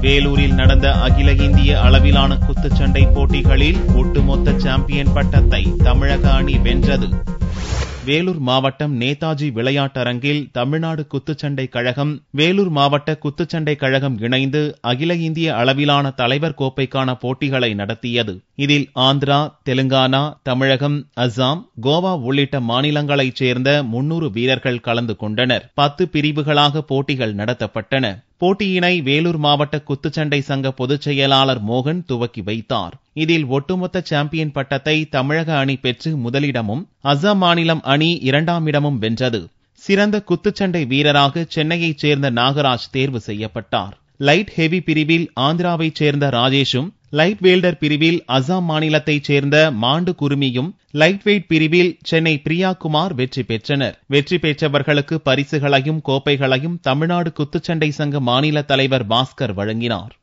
வேலூரில் நடந்த அகில இந்திய அளவிலான குத்துச்சண்டை போட்டிகளில் ஒட்டுமொத்த சாம்பியன் பட்டத்தை தமிழக அணி வென்றது. வேலூர் மாவட்டம் நேதாஜி விளையாட்டரங்கில் தமிழ்நாடு குத்துச்சண்டை கழகம், வேலூர் மாவட்ட குத்துச்சண்டை கழகம் இணைந்து அகில இந்திய அளவிலான தலைவர் கோப்பைக்கான போட்டிகளை நடத்தியது. இதில் ஆந்திரா, தெலுங்கானா, தமிழகம், அசாம், கோவா உள்ளிட்ட மாநிலங்களைச் சேர்ந்த 300 வீரர்கள் கலந்து கொண்டனர். 10 பிரிவுகளாக போட்டிகள் நடத்தப்பட்டன. போட்டியினை வேலூர் மாவட்ட குத்துச்சண்டை சங்க பொதுச் செயலாளர் மோகன் துவக்கி வைத்தார். இதில் ஒட்டுமொத்த சாம்பியன் பட்டத்தை தமிழக அணி பெற்று முதலிடமும், அசாம் மாநிலம் அணி 2ஆம் இடமும் வென்றது. சிறந்த குத்துச்சண்டை வீரராக சென்னையைச் சேர்ந்த நாகராஜ் தேர்வு செய்யப்பட்டார். லைட் ஹெவி பிரிவில் ஆந்திராவைச் சேர்ந்த ராஜேஷும், லைட் வேல்டர் பிரிவில் அசாம் மாநிலத்தைச் சேர்ந்த மாண்டு குருமியும், லைட் வெயிட் பிரிவில் சென்னை பிரியா குமார் வெற்றி பெற்றனர். வெற்றி பெற்றவர்களுக்கு பரிசுகளையும் கோப்பைகளையும் தமிழ்நாடு குத்துச்சண்டை சங்க மாநில தலைவர் பாஸ்கர் வழங்கினார்.